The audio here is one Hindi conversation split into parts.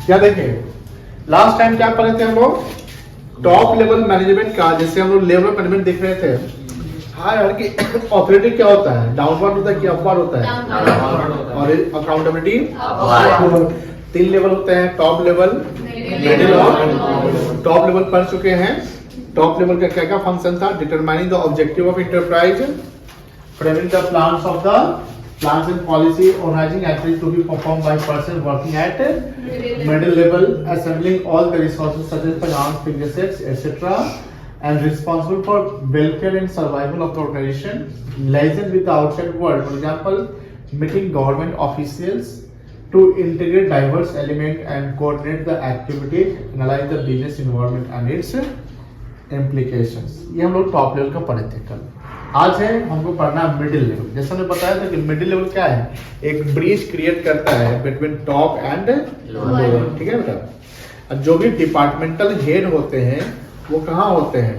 क्या देखें, लास्ट टाइम क्या पढ़े थे हम लोग, टॉप लेवल मैनेजमेंट का, जैसे हम लोग लेवल मैनेजमेंट देख रहे थे, हायरार्की ऑथोरिटी क्या होता है, डाउनवर्ड होता है कि अपवर्ड होता है, और अकाउंटेबिलिटी तीन लेवल होते हैं, टॉप लेवल, मिडिल और टॉप लेवल पढ़ चुके हैं। टॉप लेवल का क्या क्या फंक्शन था, determining the objective of enterprise, framing the plans and policy, organizing activities to be performed by person working at middle level, assembling all the resources such as finance, fixed assets, etc., and responsible for welfare and survival of the organization, liaison with the outside world, for example, meeting government officials to integrate diverse elements and coordinate the activity, analyze the business environment and its implications। ये हम लोग टॉप लेवल का पढ़े थे कल। आज है हमको पढ़ना मिडिल लेवल। जैसे हमने बताया था कि मिडिल लेवल क्या है, एक ब्रिज क्रिएट करता है बिटवीन टॉप एंड लोअर, ठीक है बेटा। अब जो भी डिपार्टमेंटल हेड होते हैं वो कहाँ होते हैं,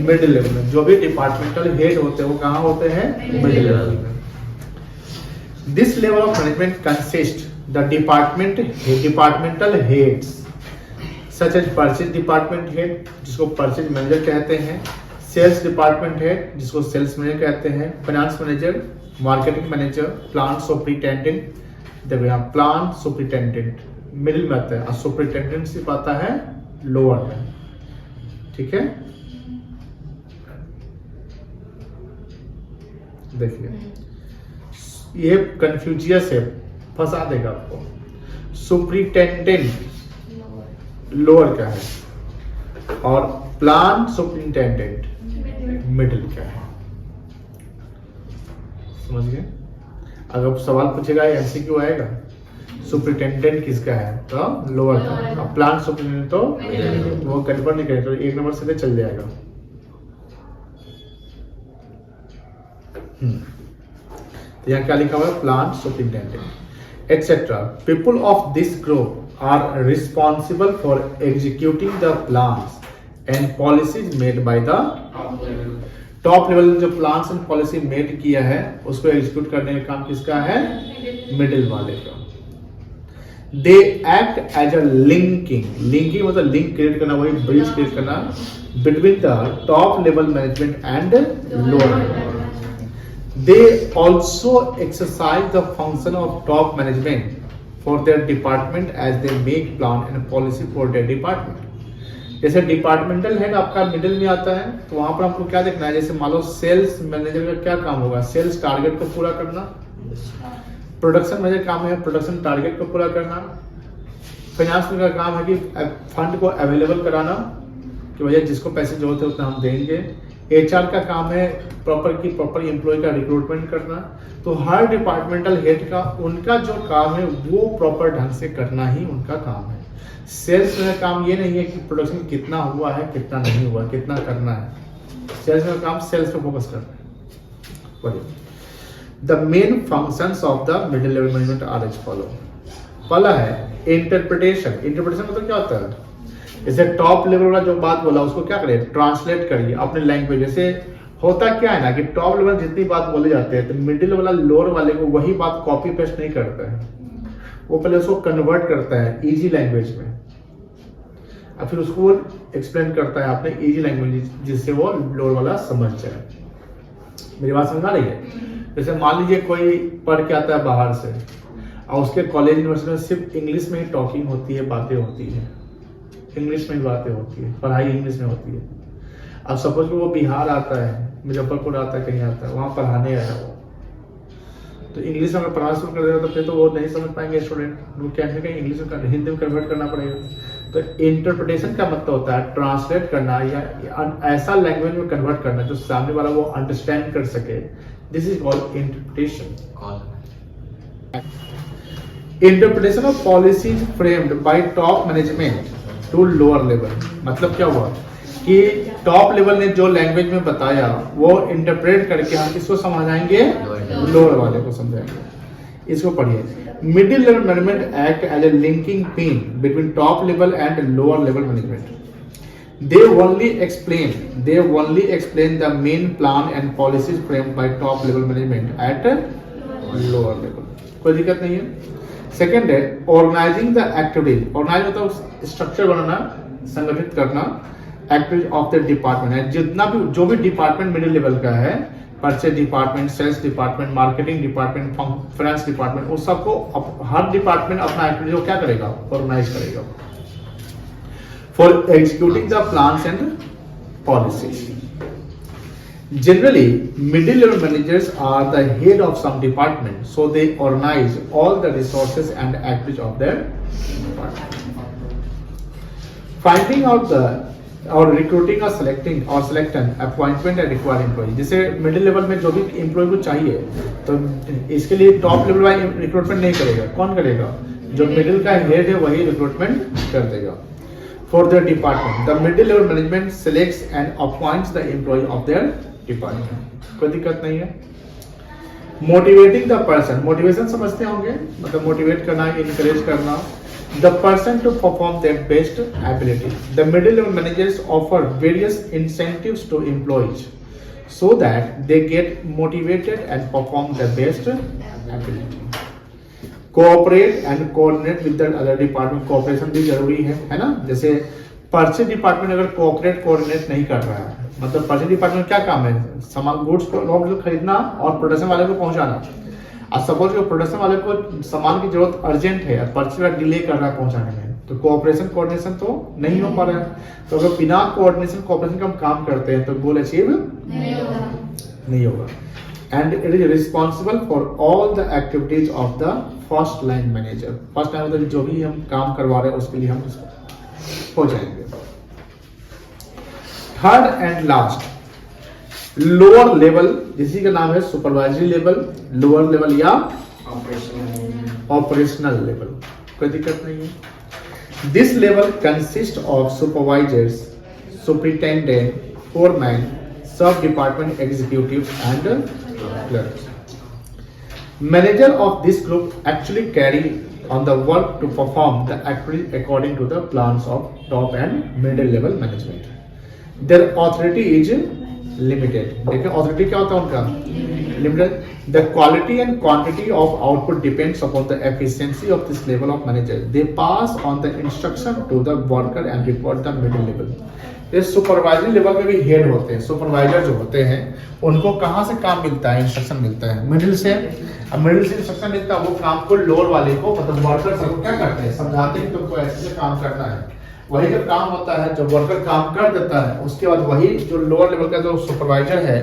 मिडिल लेवल में। जो भी डिपार्टमेंटल हेड होते हैं वो कहाँ होते हैं, मिडिल लेवल में। This level of management consist the departmental heads such as purchase department head, जिसको परचेज मैनेजर कहते हैं, सेल्स डिपार्टमेंट हेड, जिसको सेल्स मैनेजर कहते हैं, finance manager, marketing manager, plant superintendent. देखो यहाँ प्लांट सुपरिटेंडेंट मिडिल में आता है और सुपरिटेंडेंट सिर्फ आता है लोअर में, ठीक है। देखिए ये कंफ्यूजियस है, फंसा देगा आपको। सुपरिटेंडेंट लोअर का है और प्लांट सुपरिटेंडेंट मिडिल का है, समझ गए। अगर सवाल पूछेगा एमसीक्यू आएगा, सुपरिटेंडेंट किसका है तो लोअर का, और प्लांट सुपरिटेंडेंट तो वो कन्फर्म नहीं करेगा, तो एक नंबर से चल जाएगा। तो यहाँ क्या लिखा हुआ है, plant superintendent etc. People of this group are responsible for executing the plans and policies made by the top level। जो plans and policy made किया है उसको execute करने का काम किसका है, middle वाले का। They act as a linking मतलब link create करना, वही bridge create करना between the top level management and lower level। They also exercise the function of top management for their department as they make plan and policy for their department। जैसे डिपार्टमेंटल हेड आपका मिडिल में आता है, तो वहां पर आपको क्या देखना है, जैसे मान लो सेल्स मैनेजर का क्या काम होगा, सेल्स टारगेट को पूरा करना। प्रोडक्शन मैनेजर काम है प्रोडक्शन टारगेट को पूरा करना। फाइनेंस का काम है कि फंड को अवेलेबल कराना, कि भैया जिसको पैसे जरूरत है उतना हम देंगे। एचआर का काम है प्रॉपर एम्प्लॉय का रिक्रूटमेंट करना। तो हर डिपार्टमेंटल हेड का उनका जो काम है वो प्रॉपर ढंग से करना ही उनका काम है। सेल्स में काम ये नहीं है कि प्रोडक्शन कितना हुआ है कितना नहीं हुआ, कितना करना है। सेल्स में काम सेल्स पे फोकस करना है। The main functions of the middle level management are as follow. पहला है इंटरप्रिटेशन। इंटरप्रिटेशन मतलब क्या होता है, जैसे टॉप लेवल वाला जो बात बोला उसको क्या करें, ट्रांसलेट करिए अपने लैंग्वेज। जैसे होता क्या है ना कि टॉप लेवल जितनी बात बोले जाते हैं तो मिडिल वाला लोअर वाले को वही बात कॉपी पेस्ट नहीं करता है, वो पहले उसको कन्वर्ट करता है इजी लैंग्वेज में और फिर उसको एक्सप्लेन करता है अपने इजी लैंग्वेज जिससे वो लोअर वाला समझ जाए। मेरी बात समझ आ रही है। जैसे मान लीजिए कोई पढ़ के आता है बाहर से और उसके कॉलेज यूनिवर्सिटी में सिर्फ इंग्लिश में ही टॉकिंग होती है, बातें होती है, इंग्लिश में ही बातें होती है, पढ़ाई इंग्लिश में होती है। अब सपोज वो बिहार आता है, मुजफ्फरपुर आता है, कहीं आता है, वहाँ पढ़ाने आया वो, तो इंग्लिश में अगर पढ़ाना शुरू कर देगा तो फिर तो वो नहीं समझ पाएंगे स्टूडेंट, वो क्या है कि इंग्लिश में हिंदी में कन्वर्ट करना पड़ेगा। तो इंटरप्रिटेशन का मतलब होता है ट्रांसलेट करना या ऐसा लैंग्वेज में कन्वर्ट करना जो सामने वाला वो अंडरस्टैंड कर सके। This is called interpretation. Interpretation of policies framed by top management to lower level. मतलब क्या हुआ कि टॉप लेवल ने जो लैंग्वेज में बताया वो इंटरप्रेट करके हम किसको समझाएंगे, लोअर वाले को समझाएंगे। इसको पढ़िए। Middle level management act as a linking pin between top level and lower level management. They only explain the main plan and policies framed by top level management at lower level। कोई दिक्कत नहीं है। सेकेंड है ऑर्गेनाइजिंग द एक्टिविटीज, ऑर्गेनाइज मतलब स्ट्रक्चर बनाना, संगठित करना एक्टिविटीज ऑफ द डिपार्टमेंट है, जितना भी जो भी डिपार्टमेंट मिडिल लेवल का है, purchase department, sales department, marketing department, finance department, उस सबको हर डिपार्टमेंट अपना एक्टिविटी को क्या करेगा, ऑर्गेनाइज करेगा for executing the plans and policies. Generally, middle level managers are the head of some department, so they organize all the resources and activities of their department. Finding out the or recruiting or selecting or selecting appointment and required employee. जैसे middle level में जो भी employee को चाहिए, तो इसके लिए top level वाला recruitment नहीं करेगा, कौन करेगा? जो middle का head है वही recruitment कर देगा. For their department, the middle level management selects and appoints the employee of their department. कोई दिक्कत नहीं है. मोटिवेटिंग द पर्सन, मोटिवेशन समझते होंगे, मतलब मोटिवेट करना, इनकरेज करना the person to perform their best ability. The middle level managers offer various incentives to employees so that they get motivated and perform the best ability. Cooperate and coordinate with the other department, cooperation भी जरूरी है ना. जैसे परचेज डिपार्टमेंट अगर कोऑपरेट कोऑर्डिनेट नहीं कर रहा है, मतलब परचेज डिपार्टमेंट क्या काम है, सामान गुड्स को रॉ मटेरियल खरीदना और प्रोडक्शन वाले को पहुंचाना. अब सपोज कि प्रोडक्शन वाले को सामान की जरूरत अर्जेंट है, परचेज वाला डिले कर रहा है पहुंचाने में, तो कोऑपरेशन कोऑर्डिनेशन तो नहीं हो पा रहा है. तो अगर बिना कोऑर्डिनेशन कोऑपरेशन का हम काम करते हैं तो गोल अचीव नहीं होगा. And it is responsible for all the activities of the first line manager. First line मतलब जो भी हम काम करवा रहे हैं उसके लिए हम हो जाएंगे. Third and last lower level, जिसी का नाम है सुपरवाइजरी लेवल, लोअर लेवल या ऑपरेशनल लेवल. कोई दिक्कत नहीं है. This level consist of supervisors, superintendent, foreman, sub department executive and clerks. Manager of this group actually carry on the work to perform the activities according to the plans of top and middle level management. Their authority is limited. देखिए authority क्या होता है उनका? Limited. The quality and quantity of output depends upon the efficiency of this level of manager. They pass on the instruction to the worker and report the middle level. ये सुपरवाइजरी लेवल में भी हेड होते हैं. सुपरवाइजर जो होते हैं उनको कहाँ से काम मिलता है, इंस्ट्रक्शन मिलता है मिडिल से. अब मिडिल से इंस्ट्रक्शन मिलता है, वो काम को लोअर वाले को मतलब वर्कर से क्या करते हैं, समझाते हैं तुमको ऐसे काम करना है. वही जब काम होता है, जब वर्कर काम कर देता है, उसके बाद वही जो लोअर लेवल का जो सुपरवाइजर है,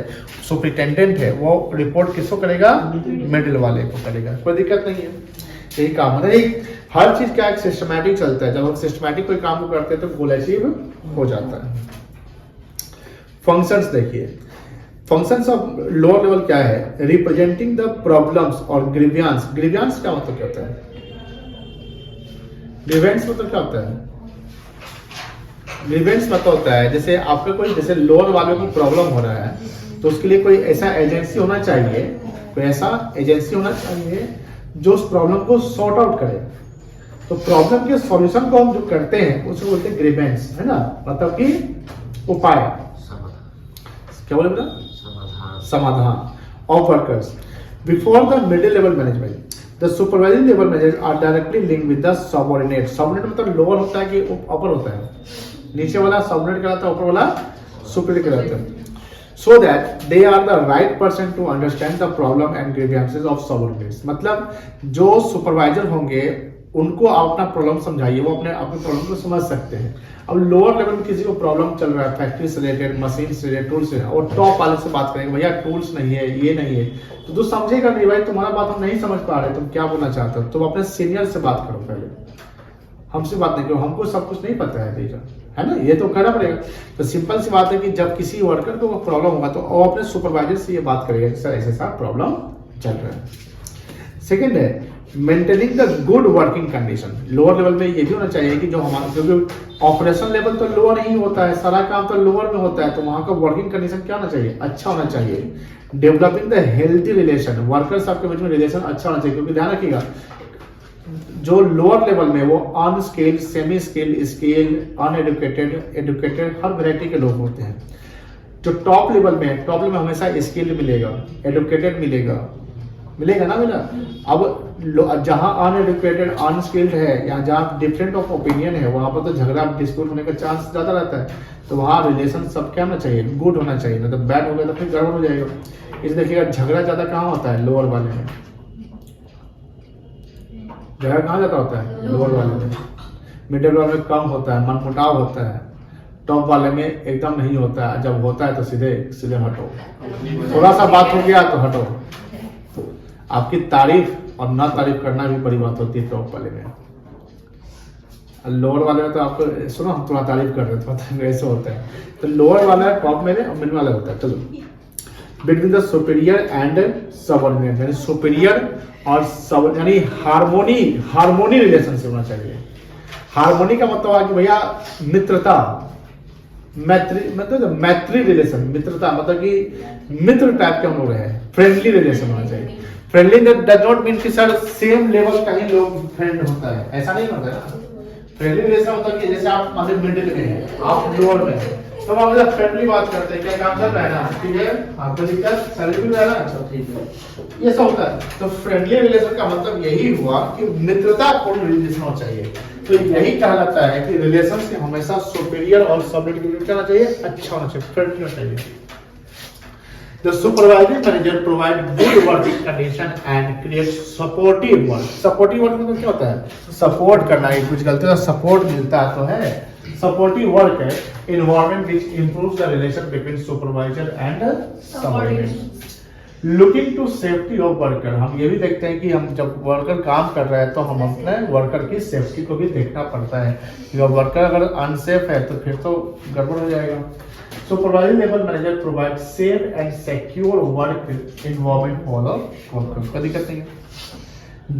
सुपरिटेंडेंट है, वो रिपोर्ट किसको करेगा, मिडिल वाले को करेगा. कोई दिक्कत नहीं है. यही काम है. हर चीज का एक सिस्टमैटिक चलता है. जब हम सिस्टमैटिक कोई काम को करते हैं तो गोल अचीव हो जाता है. फंक्शंस देखिए, फंक्शंस ऑफ लोअर लेवल क्या है, रिप्रेजेंटिंग द प्रॉब्लम्स और ग्रीवियंस. ग्रीवियंस क्या मतलब क्या होता है, ग्रीवेंस मतलब क्या होता है, ग्रीवेंस मतलब होता है जैसे आपका कोई, जैसे लोअर वाले को प्रॉब्लम हो रहा है तो उसके लिए कोई ऐसा एजेंसी होना चाहिए, कोई ऐसा एजेंसी होना चाहिए जो उस प्रॉब्लम को सॉर्ट आउट करे. तो प्रॉब्लम के सॉल्यूशन को हम जो करते हैं उसको बोलते हैं ग्रीवेंस, है ना, मतलब कि उपाय, क्या बोले बेटा, समाधान of workers. Before the middle level management the supervisory level managers are directly linked with the subordinate. Subordinate मतलब लोअर होता है कि अपर होता है, नीचे वाला सबऑर्डिनेट कहलाता है, ऊपर वाला सुपीरियर कहलाता है. So that they are the right person to understand the problem and grievances of subordinates. मतलब जो सुपरवाइजर होंगे उनको आप अपना प्रॉब्लम समझाइए, वो अपने प्रॉब्लम को समझ सकते हैं. अब लोअर लेवल में किसी को प्रॉब्लम चल रहा है, फैक्ट्री से रिलेटेड, मशीन से रिलेटेड, टूल्स से, और टॉप वाले से बात करेंगे, भैया टूल्स नहीं है, ये नहीं है, तो तू समझेगा नहीं, भाई तुम्हारा बात हम नहीं समझ पा रहे, तुम क्या बोलना चाहते हो. तुम अपने सीनियर से बात करो, पहले हमसे बात नहीं करो, हमको सब कुछ नहीं पता है भैया, है ना, ये तो करना पड़ेगा. तो सिंपल सी बात है कि जब किसी वर्कर को प्रॉब्लम होगा तो वो अपने सुपरवाइजर से ये बात करेगा कि सर ऐसे ऐसा प्रॉब्लम चल रहा है. सेकंड है maintaining the good working condition. Lower level में ये भी होना चाहिए कि जो हमारा, क्योंकि ऑपरेशन लेवल तो लोअर ही होता है, सारा काम तो लोअर में होता है, तो वहां का वर्किंग कंडीशन क्या होना चाहिए, अच्छा होना चाहिए. Developing the healthy relation, workers आपके बीच में रिलेशन अच्छा होना चाहिए. क्योंकि ध्यान रखिएगा जो लोअर लेवल में वो unskilled, semi skilled, skilled, uneducated, educated, हर वैरायटी के लोग होते हैं. जो टॉप लेवल में, टॉप लेवल में हमेशा स्किल्ड मिलेगा, एडुकेटेड मिलेगा, मिलेगा ना मिला। अब जहाँ अनएडुकेटेड अनस्किल्ड है या जहाँ डिफरेंट ऑफ ओपिनियन है वहाँ पर तो झगड़ा डिस्प्यूट होने का चांस ज्यादा रहता है। तो वहाँ रिलेशन सब क्या होना चाहिए, गुड होना चाहिए, ना तो बैड हो गया तो फिर गड़बड़ हो जाएगा। इस देखिएगा झगड़ा ज्यादा कहाँ होता है, लोअर वाले में। झगड़ा कहाँ ज्यादा होता है, लोअर वाले में। मिडिल वाले में कम होता है, मनमुटाव होता है। टॉप वाले में एकदम नहीं होता है, जब होता है तो सीधे सीधे हटो, थोड़ा सा बात हो गया तो हटो। आपकी तारीफ और ना तारीफ करना भी बड़ी बात होती है टॉप वाले में। लोअर वाले में तो आपको सुनो हम थोड़ा तारीफ कर रहे थे, तो ऐसे होता है। तो लोअर वाला टॉप में और मिडिल वाला होता है। चलो, between the superior and subordinate, यानी सुपीरियर और सब यानी हार्मोनी रिलेशनशिप होना चाहिए। हार्मोनी का मतलब है कि भैया मित्रता, मैत्री रिलेशन, मित्रता मतलब कि मित्र टाइप के हम लोग हैं, फ्रेंडली रिलेशन होना चाहिए। फ्रेंडली डज नॉट मीन कि सर सेम लेवल का ही लोग फ्रेंड होता है, ऐसा नहीं होता है ना। फ्रेंडली रिलेशन होता है कि जैसे आप मतलब मिडिल में हैं, आप लोअर में हैं, तो हम मतलब फ्रेंडली बात करते हैं, क्या काम चल रहा है ना, ठीक है, आपको दिक्कत सैलरी मिल रहा है ना, अच्छा ठीक है, ये सब होता है। तो फ्रेंडली रिलेशन का मतलब यही हुआ कि मित्रतापूर्ण रिलेशन होना चाहिए। तो यही कहलाता है कि रिलेशन से हमेशा सुपीरियर और सबऑर्डिनेट करना चाहिए, अच्छा होना चाहिए, फ्रेंडली होना चाहिए। The supervising manager provide good working condition and create supportive work. Supportive work मतलब क्या होता है, सपोर्ट करना है, कुछ गलती का सपोर्ट मिलता है तो है सपोर्टिव वर्क है। Environment which improves the relation between supervisor and subordinate. Looking to safety of worker, हम ये भी देखते हैं कि हम जब वर्कर काम कर रहे हैं तो हम अपने वर्कर की सेफ्टी को भी देखना पड़ता है। कि वर्कर अगर अनसेफ है तो फिर तो गड़बड़ हो जाएगा। Supervisory level manager provides safe and secure work environment for the workers, कोई दिक्कत नहीं है।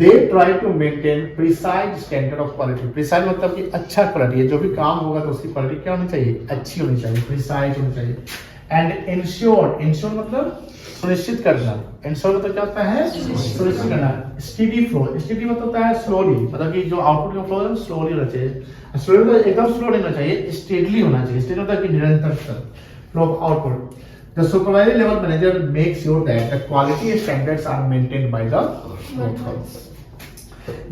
They try to maintain precise standard of quality. Precise मतलब कि अच्छा क्वालिटी है, जो भी काम होगा तो उसकी क्वालिटी क्या होनी चाहिए, अच्छी होनी चाहिए, प्रिसाइज होनी चाहिए। And ensure मतलब सुनिश्चित करना, ensure मतलब क्या होता है, सुनिश्चित करना। Steady flow, steady मतलब होता है slowly, मतलब कि जो आउटपुट का फ्लो है स्लोली होना चाहिए। स्लो मतलब एकदम स्लो नहीं होना चाहिए, स्टेडली होना चाहिए। स्टेडली मतलब कि निरंतर flow of output. The supervisory level manager makes sure that the quality standards are maintained by the workers.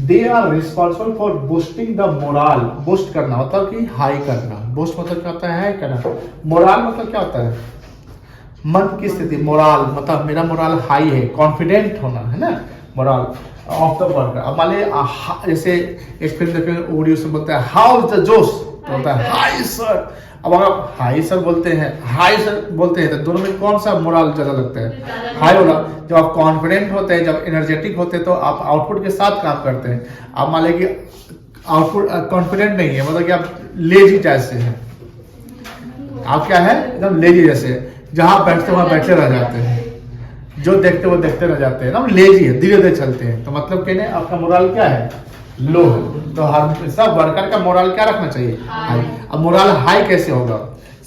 They are responsible for boosting the morale. Boost करना मतलब कि हाई करना, बूस्ट मतलब क्या होता है, हाई करना। मोरल मतलब क्या होता है, मन की स्थिति। मोरल मतलब मेरा मोरल हाई है, कॉन्फिडेंट होना है ना, मोरल ऑफ द वर्कर। अब मान लीजिए जैसे एक फिल्म देखेंगे ऑडियो से बोलता है हाउ इज द जोश, तो होता है हाई सर। अब अगर आप हाई सर बोलते हैं, हाई सर बोलते हैं, तो दोनों में कौन सा मोरल ज्यादा लगता है, हाई वाला। जब आप कॉन्फिडेंट होते हैं, जब एनर्जेटिक होते हैं तो आप आउटपुट के साथ काम करते हैं। आप मान लीजिए कि आउटपुट कॉन्फिडेंट नहीं है, मतलब कि आप लेजी जैसे हैं, आप क्या है एकदम लेजी जैसे, जहां बैठते वहां बैठे रह जाते हैं, जो देखते वो देखते रह जाते हैं ना, लेजी है, धीरे धीरे चलते हैं। तो मतलब कहने आपका मोरल क्या है, लो है। तो हर सब वर्कर का मोरल क्या रखना चाहिए, हाई। अब मोरल हाई कैसे होगा,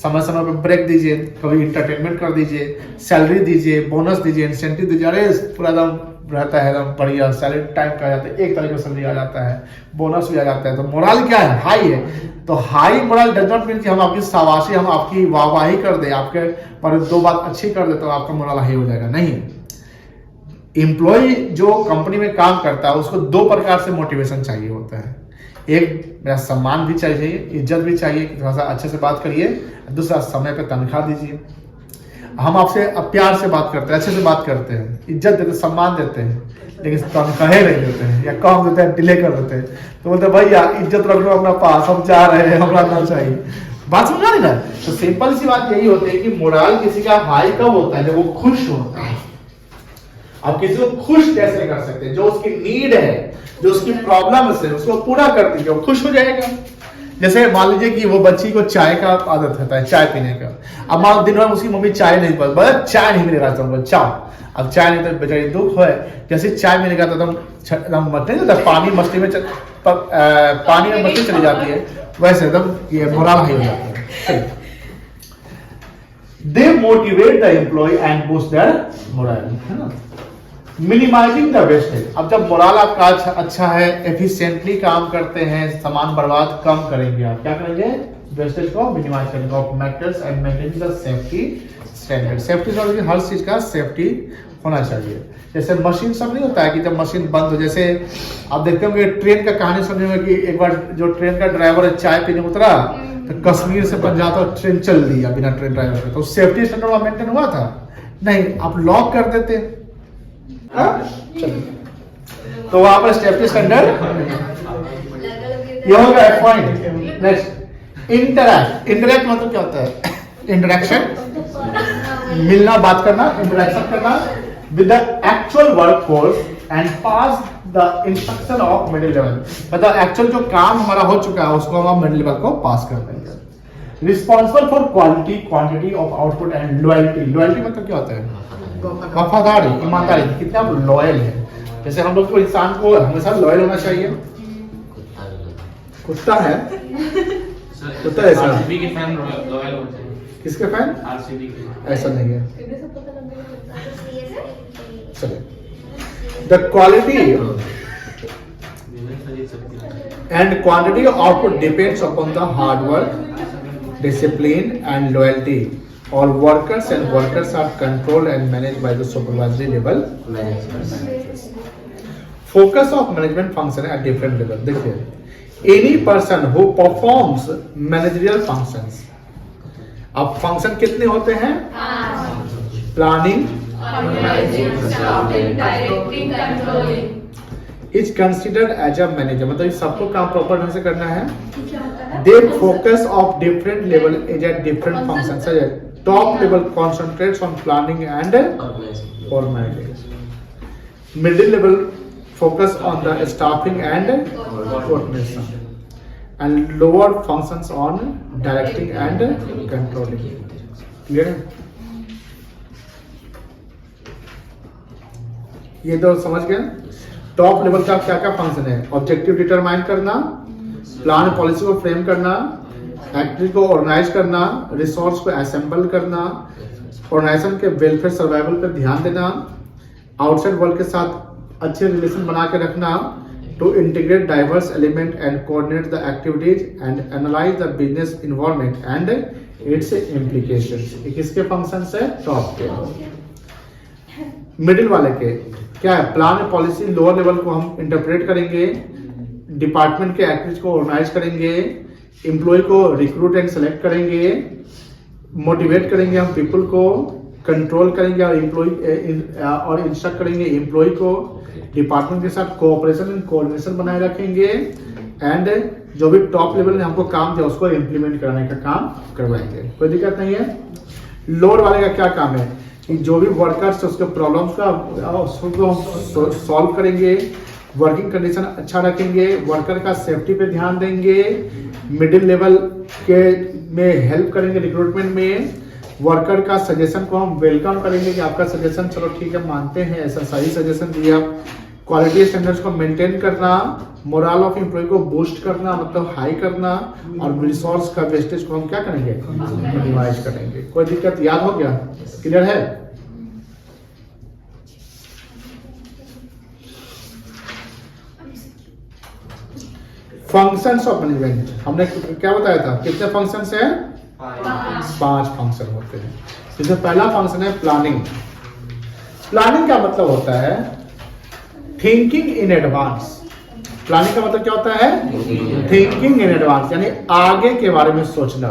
समय समय पर ब्रेक दीजिए, कभी इंटरटेनमेंट कर दीजिए, सैलरी दीजिए, बोनस दीजिए, इंसेंटिव दीजिए। अरे पूरा एकदम रहता है एकदम बढ़िया, सैलरी टाइम का आ जाता है, एक तारीख को सैलरी आ जाता है, बोनस भी आ जाता है। तो मोरल क्या है, हाई है। तो high moral does not mean कि हम आपकी शाबाशी, हम आपकी वाहवाही कर दे, आपके पर दो बात अच्छी कर दे तो आपका मोरल हाई हो जाएगा, नहीं। एम्प्लॉय जो कंपनी में काम करता है उसको दो प्रकार से मोटिवेशन चाहिए होता है। एक मेरा सम्मान भी चाहिए, इज्जत भी चाहिए, थोड़ा सा अच्छे से बात करिए। दूसरा समय पे तनख्वाह दीजिए। हम आपसे प्यार से बात करते हैं, अच्छे से बात करते हैं, इज्जत देते हैं, सम्मान देते हैं, लेकिन तनख्वाहें नहीं देते हैं या कम देते हैं, डिले कर देते हैं। तो बोलते हैं भैया इज्जत रख लो अपना पास, हम जा रहे हैं, हमारा ना चाहिए। बात समझा नहीं ना। तो सिंपल सी बात यही होती है कि मोरल किसी का हाई कब होता है, जब वो खुश होता है। आप किसी को खुश कैसे कर सकते हैं, जो उसकी नीड है, जो उसकी प्रॉब्लम है उसको पूरा कर दीजिए, वो खुश हो जाएगा। जैसे मान लीजिए कि वो बच्ची को चाय का आदत होता है, चाय पीने का। अब मान दिन भर उसकी मम्मी चाय नहीं बोले, चाय नहीं मिलेगा तुमको, चाय। अब चाय नहीं तो बेचारी दुख है, जैसे चाय मिलेगा तो एकदम मतलब पानी मछली में पानी में मछली चली जाती है, वैसे एकदम ये मोरल हाई हो जाता है। They motivate the employee and boost their morale, है ना। Minimizing the wastage. अब जब मोरल आपका अच्छा है, एफिशिएंटली काम करते हैं, सामान बर्बाद कम करेंगे, आप क्या करेंगे, वेस्टेज को मिनिमाइज करेंगे। Of matters and maintaining the safety standard. Safety हर चीज का सेफ्टी होना चाहिए। जैसे मशीन सब नहीं होता है कि जब मशीन बंद हो, जैसे आप देखते होंगे ट्रेन का कहानी सुनने में कि एक बार जो ट्रेन का ड्राइवर चाय पीने उतरा तो कश्मीर से पंजाब तक ट्रेन चल दिया बिना ट्रेन ड्राइवर के, तो सेफ्टी स्टैंडर्ड वहां मेंटेन हुआ था नहीं, आप लॉक कर देते। तो वहां पर सेफ्टी स्टैंडर्ड ये होगा पॉइंट। नेक्स्ट इंटरैक्ट मतलब क्या होता है? इंटरेक्शन, मिलना, बात करना, इंटरेक्शन करना with the actual workforce and pass the instruction of middle level, मतलब एक्चुअल जो काम हमारा हो चुका है उसको हम मिडिल लेवल को पास कर देंगे। Responsible for quality quantity of output and loyalty. Loyalty मतलब क्या होता है? वफादारी, ईमानदारी, कितना आप लॉयल है। जैसे हम लोग को इंसान को हमेशा लॉयल होना चाहिए। कुत्ता है, कुत्ता है सर, आरसीबी के फैन लॉयल होते हैं। किसके फैन? आरसीबी के। ऐसा नहीं है। The quality and quantity of output depends upon the hard work, discipline and loyalty. All workers and workers are controlled and managed by the supervisory level managers. Focus of management function at different level. देखिए, any person who performs managerial functions, अब फंक्शन कितने होते हैं? Planning, is considered as a manager, मतलब सबको काम प्रॉपर ढंग से करना है। They focus of different level as at different function. Top level concentrates on planning and organization. Middle level focus on the staffing and coordination and lower functions on directing and controlling. Clear है? ये तो समझ गए। टॉप लेवल का क्या क्या फंक्शन है? ऑब्जेक्टिव डिटरमाइन करना, प्लान पॉलिसी को फ्रेम करना, एक्टिविटी को ऑर्गेनाइज करना, रिसोर्स को असेंबल करना, ऑर्गेनाइजेशन के वेलफेयर सर्वाइवल पर ध्यान देना, आउटसाइड वर्ल्ड के साथ अच्छे रिलेशन बना के रखना, to integrate diverse element and coordinate the activities and analyse the business environment and its implications. ये किसके फंक्शंस है? टॉप के। मिडिल वाले के क्या है? प्लान पॉलिसी लोअर लेवल को हम इंटरप्रेट करेंगे, डिपार्टमेंट के एक्टिविटीज को ऑर्गेनाइज करेंगे, एम्प्लॉय को रिक्रूट एंड सेलेक्ट करेंगे, मोटिवेट करेंगे हम पीपल को, कंट्रोल करेंगे और एम्प्लॉय और इंस्ट्रक्ट करेंगे एम्प्लॉय को, डिपार्टमेंट के साथ कोऑपरेशन एंड कोऑर्डिनेशन बनाए रखेंगे एंड जो भी टॉप लेवल ने हमको काम दिया उसको इम्प्लीमेंट कराने का काम करवाएंगे। कोई दिक्कत नहीं है। लोअर वाले का क्या काम है कि जो भी वर्कर्स उसके प्रॉब्लम्स का उसको सॉल्व करेंगे, वर्किंग कंडीशन अच्छा रखेंगे, वर्कर का सेफ्टी पे ध्यान देंगे, मिडिल लेवल के में हेल्प करेंगे रिक्रूटमेंट में, वर्कर का सजेशन को हम वेलकम करेंगे कि आपका सजेशन चलो ठीक है मानते हैं, ऐसा सही सजेशन दिया। क्वालिटी स्टैंडर्ड्स को मेंटेन करना, मोरल ऑफ एम्प्लॉय को बूस्ट करना मतलब हाई करना, और रिसोर्स का वेस्टेज को हम क्या करेंगे? मिनिमाइज करेंगे। कोई दिक्कत? याद हो गया? क्लियर है? फंक्शंस ऑफ मैनेजमेंट हमने क्या बताया था? कितने फंक्शंस हैं? 5 फंक्शन होते हैं। जिसमें पहला फंक्शन है प्लानिंग। प्लानिंग का मतलब होता है थिंकिंग इन एडवांस। प्लानिंग का मतलब क्या होता है? थिंकिंग इन एडवांस, यानी आगे के बारे में सोचना।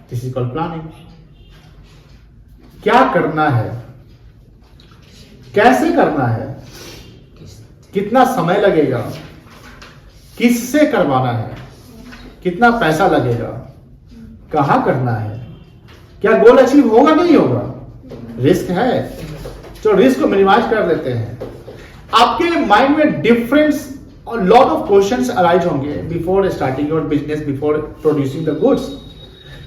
This is called planning. क्या करना है, कैसे करना है, कितना समय लगेगा, किससे करवाना है, कितना पैसा लगेगा, कहां करना है, क्या गोल अचीव होगा नहीं होगा, रिस्क है, जो रिस्क को मिनिमाइज कर लेते हैं। आपके माइंड में डिफरेंट और लॉट ऑफ क्वेश्चंस अराइज होंगे before starting your business, before producing the goods.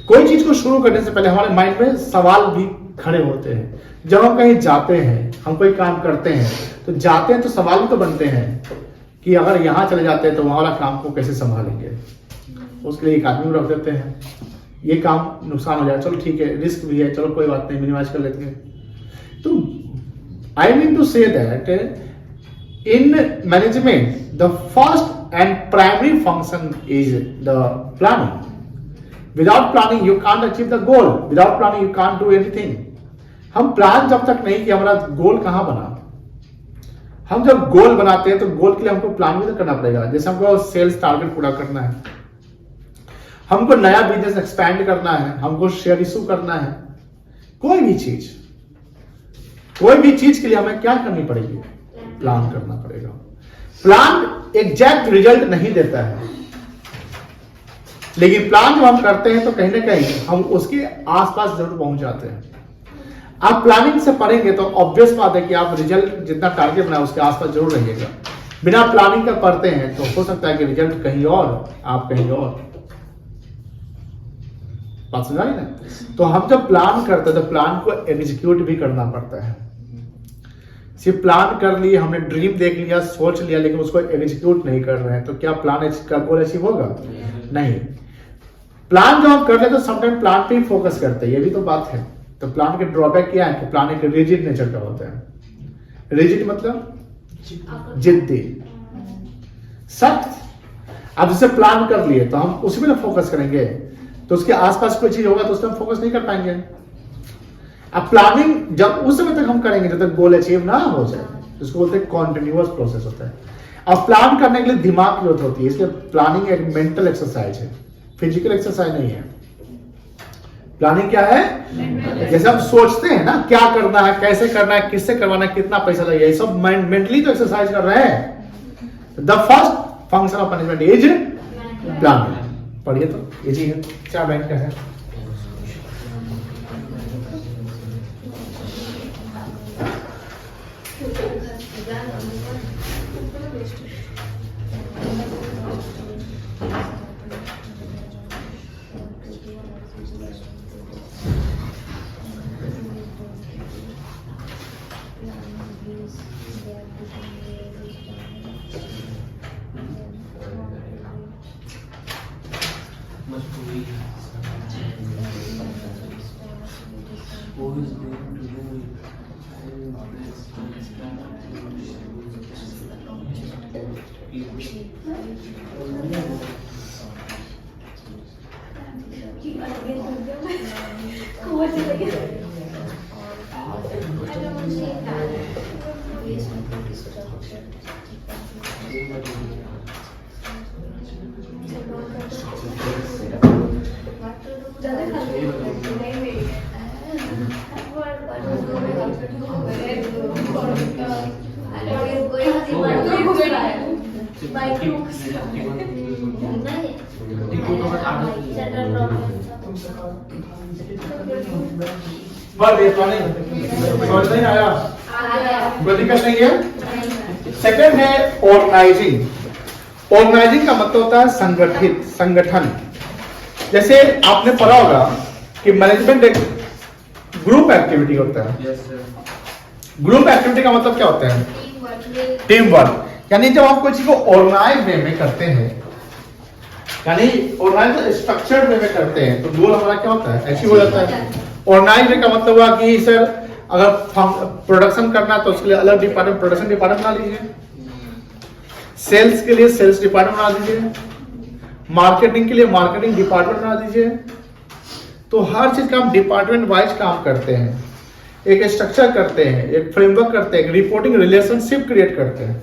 कोई चीज को शुरू करने से पहले हमारे माइंड में सवाल भी खड़े होते हैं। जब हम कहीं जाते हैं, हम कोई काम करते हैं, तो जाते हैं तो सवाल भी तो बनते हैं कि अगर यहां चले जाते हैं तो वहां वाला काम को कैसे संभालेंगे। उसके लिए एक आदमी रख देते हैं, ये काम नुकसान हो जाए, चलो ठीक है, रिस्क भी है, चलो कोई बात नहीं, मिनिमाइज कर लेते हैं। तो I mean to say that in management the first and primary function is the planning. Without planning, you can't achieve the goal. Without planning, you can't do anything. हम प्लान जब तक नहीं किया, हमारा गोल कहां बना। हम जब गोल बनाते हैं तो गोल के लिए हमको प्लान भी तो करना पड़ेगा। जैसे हमको सेल्स टारगेट पूरा करना है, हमको नया बिजनेस एक्सपैंड करना है, हमको शेयर इशू करना है, कोई भी चीज के लिए हमें क्या करनी पड़ेगी, प्लान करना पड़ेगा। प्लान एग्जैक्ट रिजल्ट नहीं देता है, लेकिन प्लान जब हम करते हैं तो कहीं ना कहीं हम उसके आसपास जरूर पहुंच जाते हैं। आप प्लानिंग से पढ़ेंगे तो ऑब्वियस बात है कि आप रिजल्ट जितना टारगेट बनाए उसके आसपास जरूर रहिएगा। बिना प्लानिंग का पढ़ते हैं तो हो सकता है कि रिजल्ट कहीं और, आप कहीं और। बात समझ आई ना? तो हम जब प्लान करते हैं तो प्लान को एग्जीक्यूट भी करना पड़ता है। सिर्फ प्लान कर लिए, हमने ड्रीम देख लिया, सोच लिया, लेकिन उसको एग्जीक्यूट नहीं कर रहे हैं तो क्या प्लान का गोल अचीव होगा? नहीं। प्लान जो हम कर ले तो समटाइम प्लान पे ही फोकस करते हैं, ये भी तो बात है। तो प्लान के ड्रॉबैक क्या है कि प्लान एक रिजिड नेचर का होता है। रिजिड मतलब जिद्दी, सख्त। अब जैसे प्लान कर लिए तो हम उसी में फोकस करेंगे, तो उसके आसपास कोई चीज होगा तो उसमें हम फोकस नहीं कर पाएंगे। अब प्लानिंग जब उस समय तक हम करेंगे जब तक गोल अचीव ना हो जाए, उसको बोलते हैं कॉन्टिन्यूअस प्रोसेस होता है। अब प्लान करने के लिए दिमाग की जरूरत होती है, इसलिए प्लानिंग एक मेंटल एक्सरसाइज है, फिजिकल एक्सरसाइज नहीं है। प्लानिंग क्या है? जैसे हम सोचते हैं ना क्या करना है, कैसे करना है, किससे करवाना है, कितना पैसा लगेगा, ये सब मेंटली तो एक्सरसाइज कर रहे हैं। The first function of management is planning. पढ़िए तो इजी है। क्या बैंक का है? समझ नहीं आया? कोई दिक्कत नहीं है। सेकंड है ऑर्गेनाइजिंग। ऑर्गेनाइजिंग का मतलब होता है संगठित, संगठन। जैसे आपने पढ़ा होगा कि मैनेजमेंट एक ग्रुप एक्टिविटी होता है। ग्रुप एक्टिविटी का मतलब क्या होता है? Team work. यानी जब हम कोई चीज को ऑर्गेनाइज वे में करते हैं, यानी ऑर्गेनाइज स्ट्रक्चर्ड वे में करते हैं, तो गोल हमारा क्या होता है? अचीव हो जाता है। ऑर्गेनाइज वे का मतलब हुआ कि सर अगर प्रोडक्शन करना है तो उसके लिए अलग डिपार्टमेंट, प्रोडक्शन डिपार्टमेंट बना लीजिए। सेल्स के लिए सेल्स डिपार्टमेंट बना दीजिए। मार्केटिंग के लिए मार्केटिंग डिपार्टमेंट बना दीजिए। तो हर चीज का हम डिपार्टमेंट वाइज काम करते हैं, एक स्ट्रक्चर करते हैं, एक फ्रेमवर्क करते हैं, एक रिपोर्टिंग रिलेशनशिप क्रिएट करते हैं।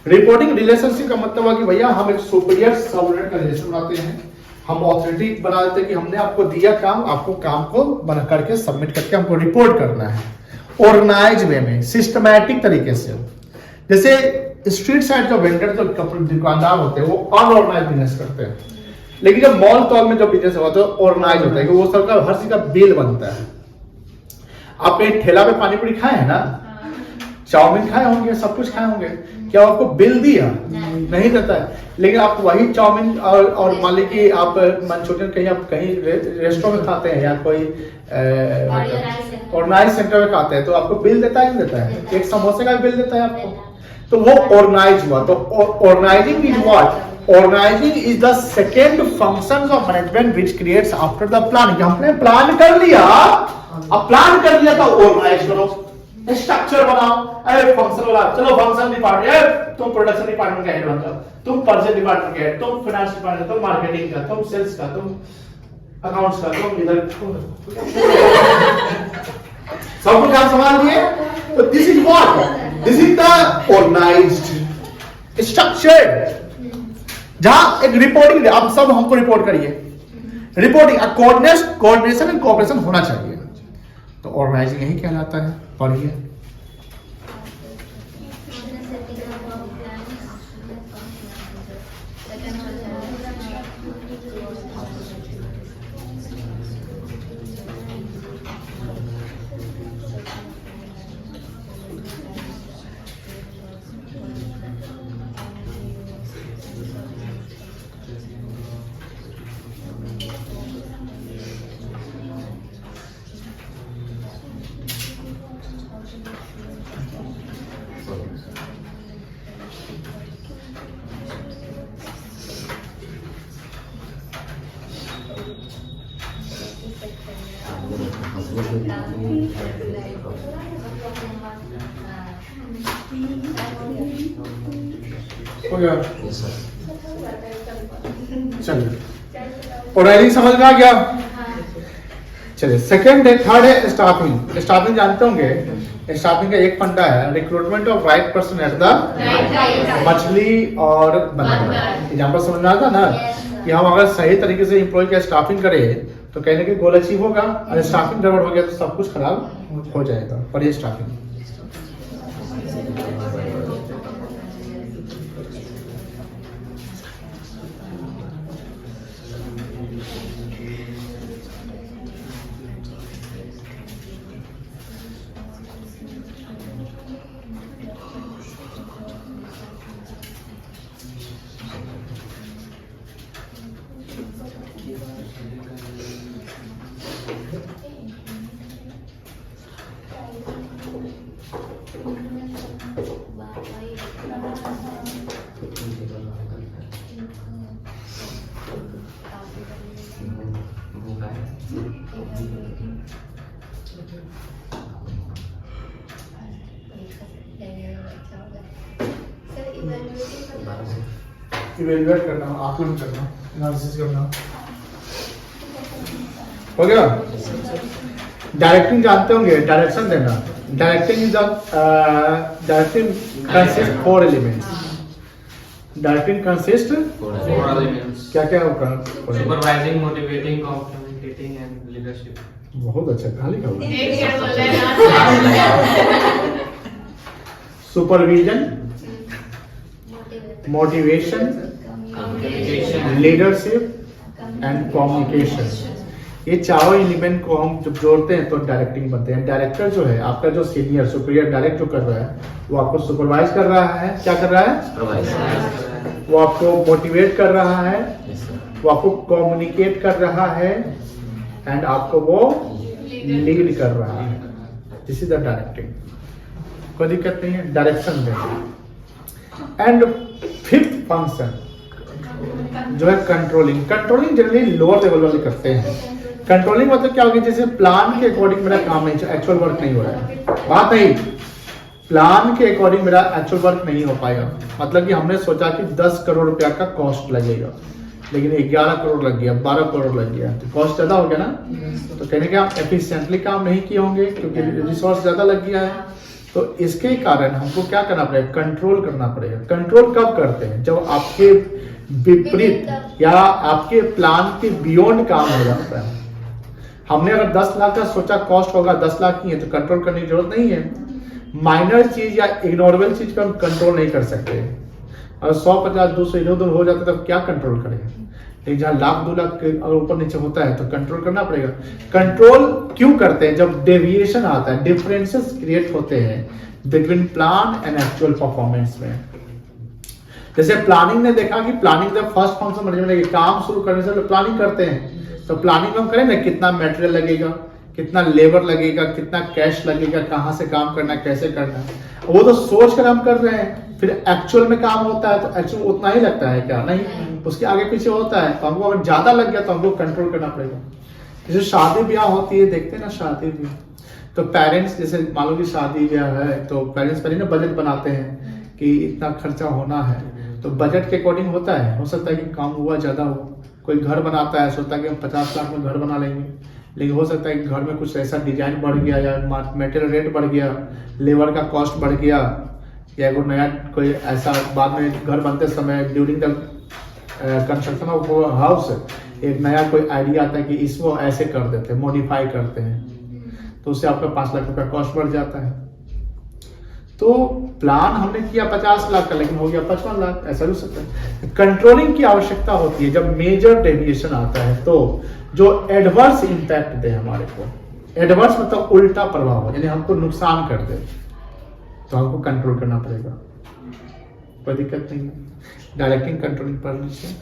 रिपोर्टिंग रिलेशनशिप का मतलब हुआ कि भैया हम एक सुपीरियर सबऑर्डिनेट का रिलेशन बनाते हैं। हम ऑथोरिटी बना देते हैं कि हमने आपको दिया काम, आपको काम को बना करके सबमिट करके हमको रिपोर्ट करना है ऑर्गेनाइज वे में, सिस्टमैटिक तरीके से। जैसे स्ट्रीट साइड जो वेंडर, जो दुकानदार होते हैं, वो अनऑर्गेनाइज बिजनेस करते हैं, लेकिन जब मॉल टॉल में जो बिजनेस होता है ऑर्गेनाइज होता है कि वो सबका हर चीज का बिल बनता है। आप कहीं ठेला पे पानी पूरी खाए हैं ना, चाउमीन खाए होंगे, सब कुछ खाए होंगे, क्या आपको बिल दिया? नहीं देता है। लेकिन आप वही चाउमीन और मान लीजिए कि आप मंचूरियन कहीं आप कहीं रेस्टोरेंट में खाते हैं या कोई ऑर्गेनाइज सेंटर में खाते हैं, तो आपको बिल देता है? नहीं देता है। एक समोसे का बिल देता है आपको, तो वो ऑर्गेनाइज हुआ। तो organising is what? Organising is the second function of management which creates after the planning. हमने प्लान कर लिया, अब प्लान कर लिया तो ऑर्गेनाइज करो, स्ट्रक्चर बनाओ। अरे फंक्शन वाला, चलो फंक्शन डिपार्टमेंट, तुम प्रोडक्शन डिपार्टमेंट का हेड बनो, तुम परचेज डिपार्टमेंट का हेड, तुम फाइनेंस डिपार्टमेंट, तुम मार्केटिंग का, तुम सेल्स का, तुम अकाउंट्स का, तुम इधर सबको काम संभाल दिए। तो this is what, this is the organised structured, जहां एक रिपोर्टिंग, आप सब हमको रिपोर्ट करिए, रिपोर्टिंग कोऑर्डिनेशन एंड कोऑपरेशन होना चाहिए। तो ऑर्गेनाइजिंग यही कहलाता है। पढ़िए। हो गया? चलिए, ऑर्गेनाइजिंग समझ में आ गया। चलिए, सेकंड है, थर्ड है स्टाफिंग। स्टाफिंग जानते होंगे, स्टाफिंग का एक फंडा है recruitment of right person at the मछली और बंदर। एग्जाम्पल समझ में आता ना कि हम अगर सही तरीके से एम्प्लॉय का स्टाफिंग करें तो कहने के गोल अचीव होगा, और स्टाफिंग गड़बड़ हो गया तो सब कुछ खराब हो जाएगा। पर ये स्टाफिंग इवेल्युएट करना, आकलन करना, एनालिसिस करना। हो गया? डायरेक्टिंग जानते होंगे, डायरेक्शन देना। Directing is directing consist 4 elements. Directing consist 4 elements. क्या क्या होगा? Supervising, motivating, communicating and leadership. बहुत अच्छा, कहाँ लिखा हुआ? Supervision, motivation, leadership and communication. ये चारों एलिमेंट को हम जब जोड़ते हैं तो डायरेक्टिंग बनते हैं। डायरेक्टर जो है आपका, जो सीनियर सुपीरियर डायरेक्ट जो कर रहा है, वो आपको सुपरवाइज कर रहा है। क्या कर रहा है? वो आपको मोटिवेट कर रहा है, वो आपको कम्युनिकेट कर रहा है, एंड आपको वो लीड कर रहा है। This is the directing. कोई दिक्कत नहीं है, डायरेक्शन देना। एंड फिफ्थ फंक्शन जो है controlling. Controlling generally lower level वाले करते हैं। कंट्रोलिंग मतलब क्या होगी? जैसे प्लान के अकॉर्डिंग मेरा काम नहीं, एक्चुअल वर्क नहीं हो रहा है, बात नहीं, प्लान के अकॉर्डिंग मेरा एक्चुअल वर्क नहीं हो पाएगा। मतलब कि हमने सोचा कि 10 करोड़ रुपया का कॉस्ट लगेगा, लेकिन 11 करोड़ लग गया, 12 करोड़ लग गया, तो कॉस्ट ज्यादा हो गया ना। तो कहने के आप एफिशिएंटली काम नहीं किए होंगे क्योंकि रिसोर्स ज्यादा लग गया है। तो इसके कारण हमको क्या करना पड़ेगा? कंट्रोल करना पड़ेगा। कंट्रोल कब करते हैं? जब आपके विपरीत या आपके प्लान के बियॉन्ड काम हो जाता है। हमने अगर 10 लाख का सोचा कॉस्ट होगा 10 लाख की है, तो कंट्रोल करने की जरूरत नहीं है। माइनर चीज या इग्नोरेबल चीज का हम कंट्रोल नहीं कर सकते। अगर 150, 200 इधर उधर हो जाता है तब क्या कंट्रोल करेगा? लेकिन जहाँ लाख 2 लाख अगर ऊपर नीचे होता है तो कंट्रोल करना पड़ेगा। कंट्रोल क्यों करते हैं? जब डेविएशन आता है, डिफरेंसेस क्रिएट होते हैं between plan and actual performance में। जैसे प्लानिंग ने देखा कि planning the first function management है, काम शुरू करने से प्लानिंग करते हैं। तो प्लानिंग में हम करें ना, कितना मटेरियल लगेगा, कितना लेबर लगेगा, कितना कैश लगेगा, कहाँ से काम करना है, कैसे करना है, वो तो सोच कर हम कर रहे हैं। फिर एक्चुअल में काम होता है तो एक्चुअल उतना ही लगता है क्या? नहीं, उसके आगे पीछे होता है। तो हमको अगर ज्यादा लग गया तो हमको कंट्रोल करना पड़ेगा। जैसे शादी ब्याह होती है, देखते हैं ना शादी ब्याह, तो पेरेंट्स जैसे मान लो कि शादी ब्याह है तो पेरेंट्स पहले ना बजट बनाते हैं कि इतना खर्चा होना है, तो बजट के अकॉर्डिंग होता है। हो सकता है कि काम हुआ ज्यादा हो। कोई घर बनाता है, सोचता है कि हम 50 लाख में घर बना लेंगे, लेकिन हो सकता है कि घर में कुछ ऐसा डिजाइन बढ़ गया या मटेरियल रेट बढ़ गया, लेबर का कॉस्ट बढ़ गया, या कोई नया कोई ऐसा बाद में घर बनते समय during the construction of house एक नया कोई आइडिया आता है कि इसको ऐसे कर देते हैं, मॉडिफाई करते हैं, तो उससे आपका 5 लाख रुपया कॉस्ट बढ़ जाता है। तो प्लान हमने किया 50 लाख का, लेकिन हो गया 55 लाख, ऐसा भी हो सकता है। कंट्रोलिंग की आवश्यकता होती है जब मेजर डेविएशन आता है, तो जो एडवर्स इंपैक्ट दे हमारे को, एडवर्स मतलब उल्टा प्रभाव, यानी हमको नुकसान कर दे, तो हमको कंट्रोल करना पड़ेगा। कोई दिक्कत नहीं है, डायरेक्टिंग कंट्रोलिंग पढ़ लीजिए।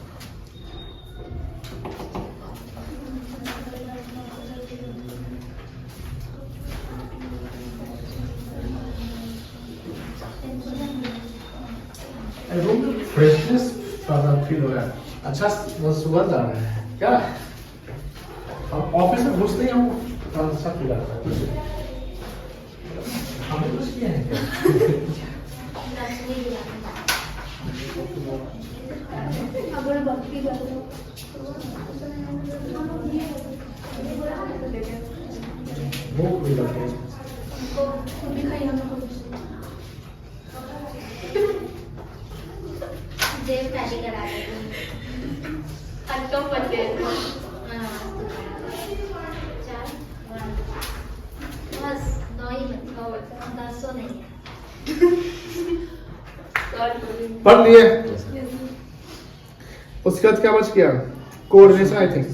रूम में फ्रेशनेस फील हो रहा है, अच्छा वो सुगंध आ रहा है क्या? हम ऑफिस में घुसते ही हमको अच्छा फील आता है। कुछ हमने कुछ किया है क्या? भूख भी लगी है। जेब खाली करा बस 9 ही और 10 नहीं पढ़ लिए। उसके बाद क्या बच गया? Coordination I think.